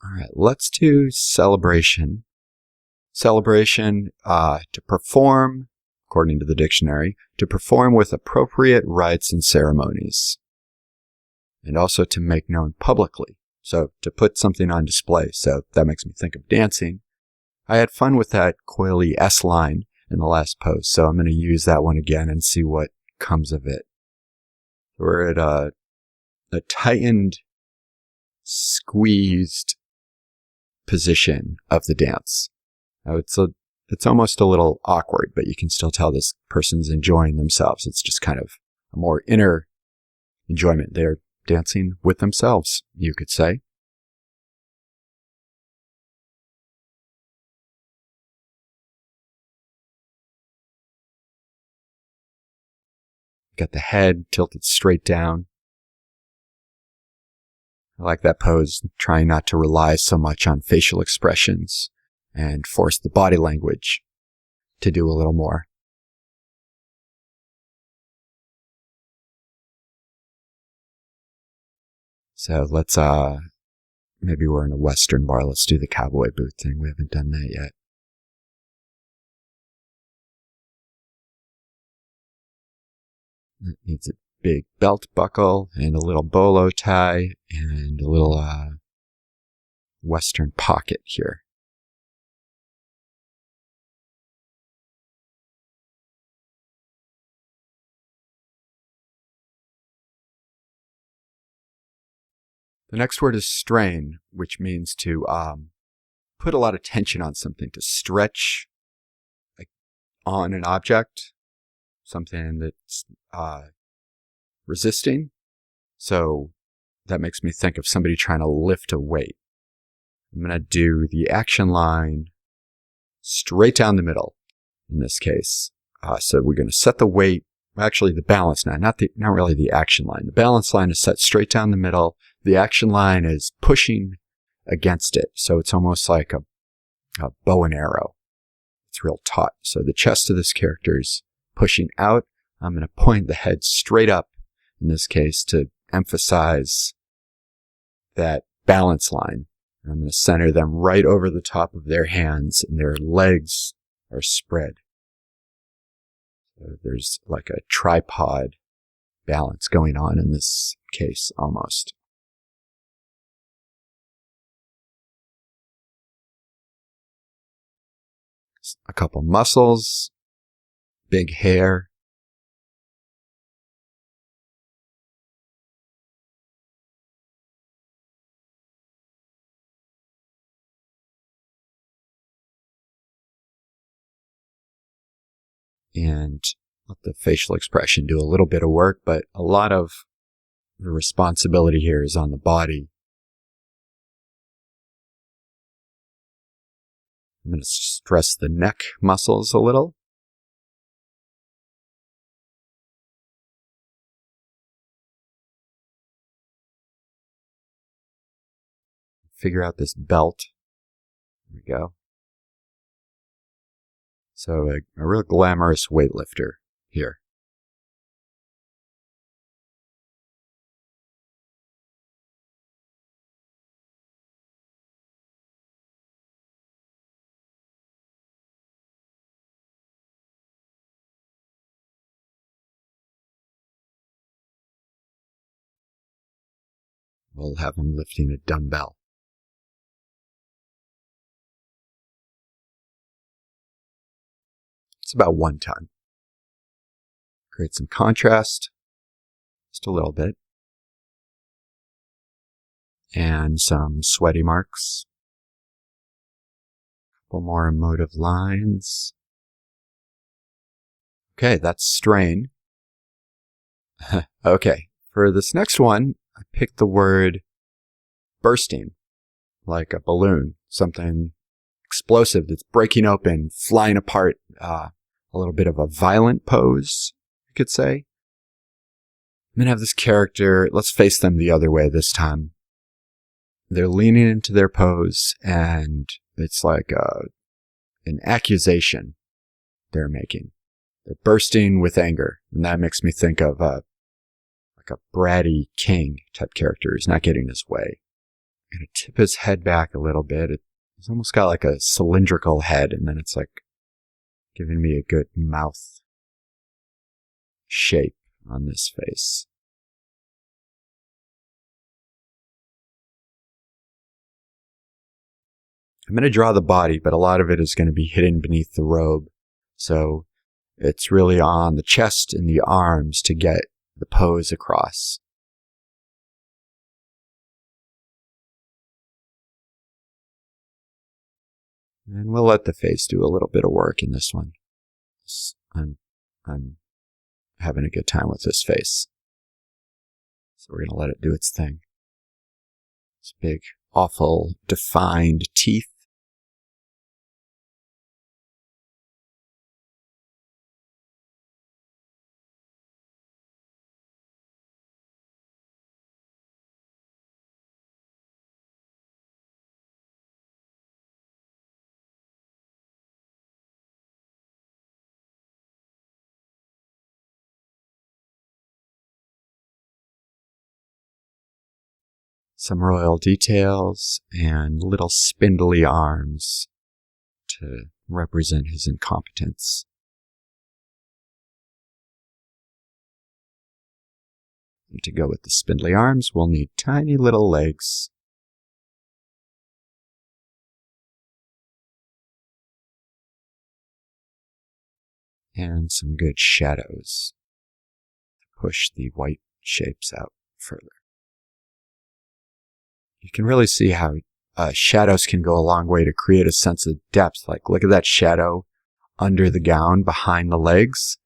All right, let's do celebration. Celebration, to perform, according to the dictionary, to perform with appropriate rites and ceremonies. And also to make known publicly. So to put something on display. So that makes me think of dancing. I had fun with that coily S line in the last post, so I'm going to use that one again and see what comes of it. We're at a tightened, squeezed position of the dance. Now it's almost a little awkward, but you can still tell this person's enjoying themselves. It's just kind of a more inner enjoyment. They're dancing with themselves, you could say. Got the head tilted straight down. I like that pose, trying not to rely so much on facial expressions and force the body language to do a little more. So let's, maybe we're in a Western bar. Let's do the cowboy boot thing. We haven't done that yet. It needs a big belt buckle and a little bolo tie and a little Western pocket here. The next word is strain, which means to put a lot of tension on something, to stretch on an object, something that's resisting. So that makes me think of somebody trying to lift a weight. I'm going to do the action line straight down the middle in this case. So we're going to set the weight, actually the balance line, not really the action line. The balance line is set straight down the middle. The action line is pushing against it. So it's almost like a bow and arrow. It's real taut. So the chest of this character is pushing out. I'm going to point the head straight up in this case to emphasize that balance line. I'm going to center them right over the top of their hands, and their legs are spread. So there's like a tripod balance going on in this case almost. A couple muscles, big hair. And let the facial expression do a little bit of work, but a lot of the responsibility here is on the body. I'm going to stress the neck muscles a little. Figure out this belt. There we go. So a real glamorous weightlifter here. We'll have him lifting a dumbbell. It's about 1 ton. Create some contrast, just a little bit. And some sweaty marks. A couple more emotive lines. Okay, that's strain. Okay, for this next one, I picked the word bursting, like a balloon, something explosive that's breaking open, flying apart, a little bit of a violent pose, you could say. I'm going to have this character, let's face them the other way this time. They're leaning into their pose, and it's like an accusation they're making. They're bursting with anger, and that makes me think of like a bratty king type character who's not getting his way. gonna tip his head back a little bit. It's almost got like a cylindrical head, and then it's like giving me a good mouth shape on this face. I'm going to draw the body, but a lot of it is going to be hidden beneath the robe. So it's really on the chest and the arms to get the pose across. And we'll let the face do a little bit of work in this one. I'm having a good time with this face. So we're going to let it do its thing. It's big, awful, defined teeth. Some royal details and little spindly arms to represent his incompetence. And to go with the spindly arms, we'll need tiny little legs. And some good shadows to push the white shapes out further. You can really see how shadows can go a long way to create a sense of depth. Like, look at that shadow under the gown behind the legs,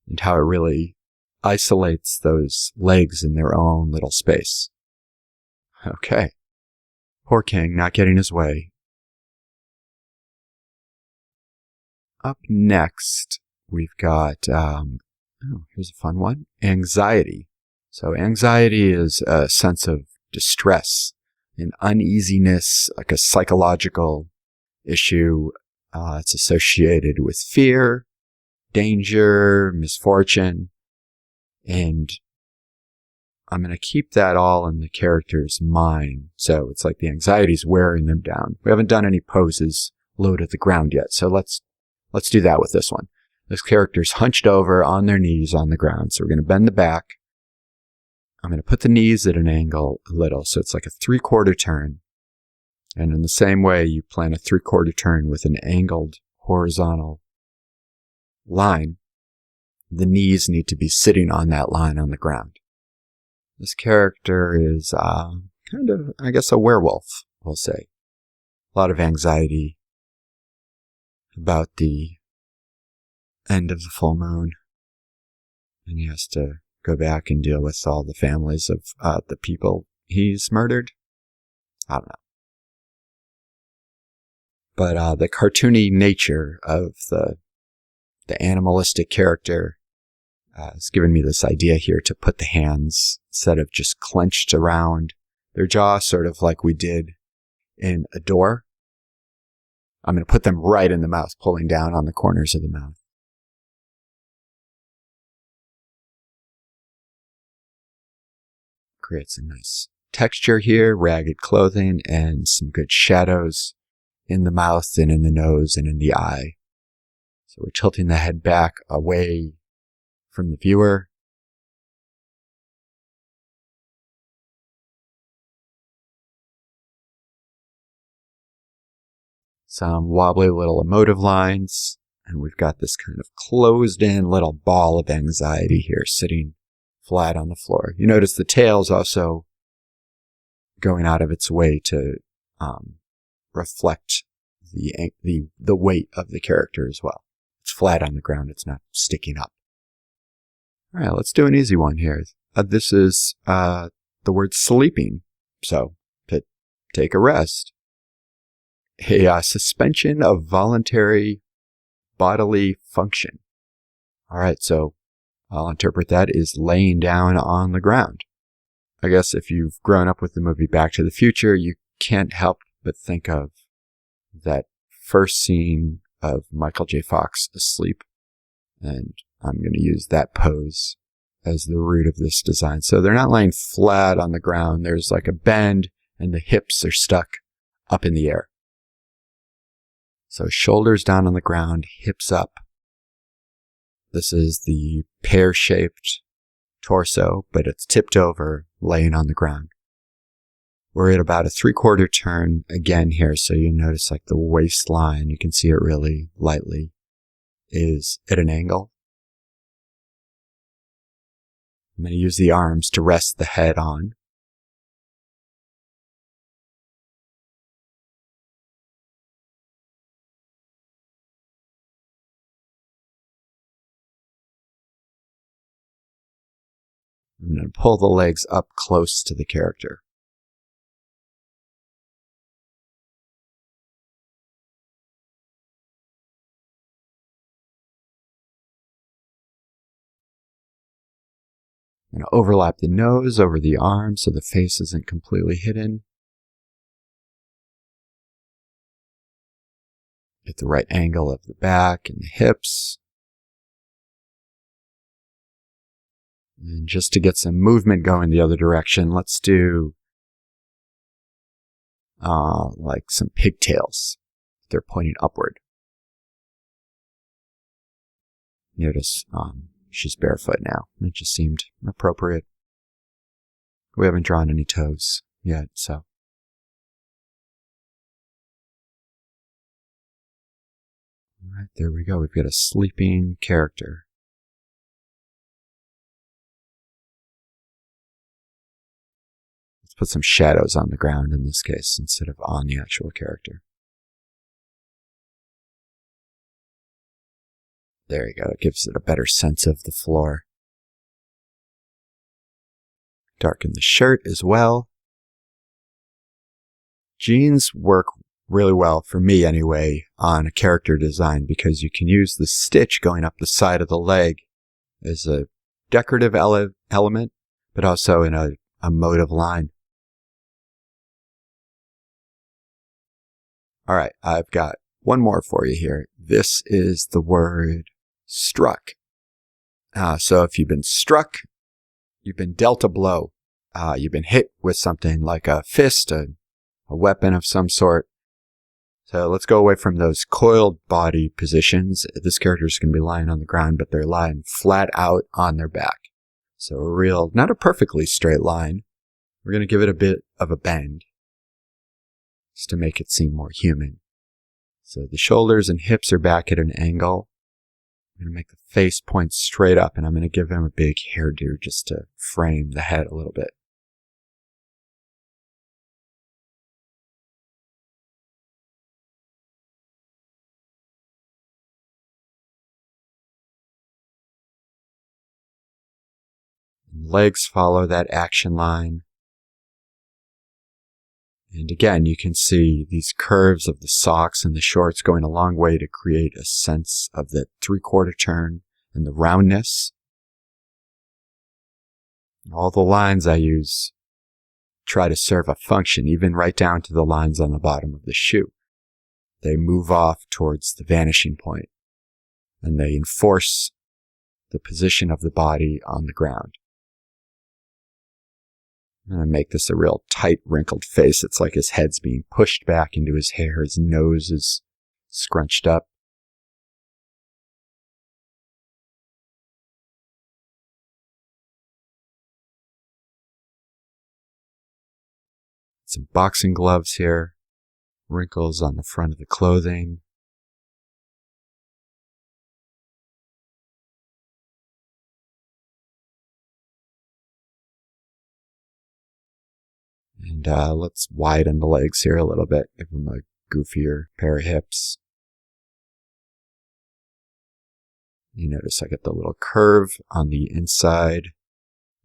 and how it really isolates those legs in their own little space. Okay. Poor king, not getting his way. Up next, we've got, here's a fun one, anxiety. So anxiety is a sense of distress, an uneasiness, like a psychological issue. It's associated with fear, danger, misfortune, and I'm going to keep that all in the character's mind. So it's like the anxiety's wearing them down. We haven't done any poses low to the ground yet, so let's do that with this one. This character's hunched over on their knees on the ground, so we're going to bend the back. I'm going to put the knees at an angle a little, so it's like a 3/4 turn. And in the same way, you plan a 3/4 turn with an angled horizontal line. The knees need to be sitting on that line on the ground. This character is kind of, I guess, a werewolf, we'll say. A lot of anxiety about the end of the full moon. And he has to go back and deal with all the families of the people he's murdered. I don't know. But the cartoony nature of the animalistic character has given me this idea here to put the hands, instead of just clenched around their jaw, sort of like we did in a door, I'm going to put them right in the mouth, pulling down on the corners of the mouth. Creates a nice texture here, ragged clothing, and some good shadows in the mouth and in the nose and in the eye. So we're tilting the head back away from the viewer. Some wobbly little emotive lines, and we've got this kind of closed-in little ball of anxiety here sitting flat on the floor. You notice the tail's also going out of its way to reflect the weight of the character as well. It's flat on the ground. It's not sticking up. All right, let's do an easy one here. This is the word sleeping. So to take a rest. A suspension of voluntary bodily function. All right, so I'll interpret that as laying down on the ground. I guess if you've grown up with the movie Back to the Future, you can't help but think of that first scene of Michael J. Fox asleep. And I'm going to use that pose as the root of this design. So they're not laying flat on the ground. There's like a bend and the hips are stuck up in the air. So shoulders down on the ground, hips up. This is the pear-shaped torso, but it's tipped over, laying on the ground. We're at about a 3/4 turn again here, so you notice like the waistline, you can see it really lightly, is at an angle. I'm going to use the arms to rest the head on. I'm going to pull the legs up close to the character. I'm going to overlap the nose over the arm so the face isn't completely hidden. Get the right angle of the back and the hips. And just to get some movement going the other direction, let's do like some pigtails. They're pointing upward. Notice she's barefoot now. It just seemed appropriate. We haven't drawn any toes yet, so. All right, there we go. We've got a sleeping character. Let's put some shadows on the ground in this case instead of on the actual character. There you go. It gives it a better sense of the floor. Darken the shirt as well. Jeans work really well, for me anyway, on a character design because you can use the stitch going up the side of the leg as a decorative element, but also in a motive line. All right, I've got one more for you here. This is the word struck. So if you've been struck, you've been dealt a blow, you've been hit with something like a fist, a weapon of some sort. So let's go away from those coiled body positions. This character is going to be lying on the ground, but they're lying flat out on their back. So a real, not a perfectly straight line. We're going to give it a bit of a bend just to make it seem more human. So the shoulders and hips are back at an angle. I'm going to make the face point straight up, and I'm going to give him a big hairdo just to frame the head a little bit. Legs follow that action line. And again, you can see these curves of the socks and the shorts going a long way to create a sense of the 3/4 turn and the roundness. All the lines I use try to serve a function, even right down to the lines on the bottom of the shoe. They move off towards the vanishing point, and they enforce the position of the body on the ground. I'm going to make this a real tight, wrinkled face. It's like his head's being pushed back into his hair. His nose is scrunched up. Some boxing gloves here. Wrinkles on the front of the clothing. And let's widen the legs here a little bit. Give them a goofier pair of hips. You notice I get the little curve on the inside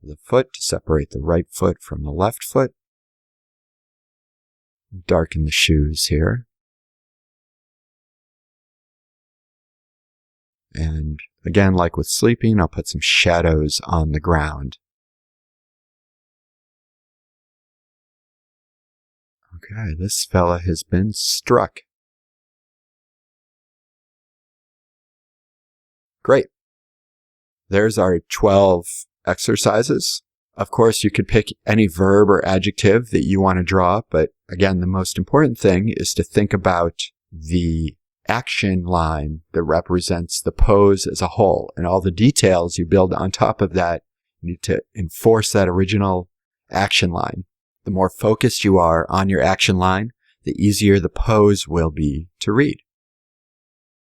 of the foot to separate the right foot from the left foot. Darken the shoes here. And again, like with sleeping, I'll put some shadows on the ground. Okay, this fella has been struck. Great. There's our 12 exercises. Of course, you could pick any verb or adjective that you want to draw, but again, the most important thing is to think about the action line that represents the pose as a whole, and all the details you build on top of that. You need to enforce that original action line. The more focused you are on your action line, the easier the pose will be to read.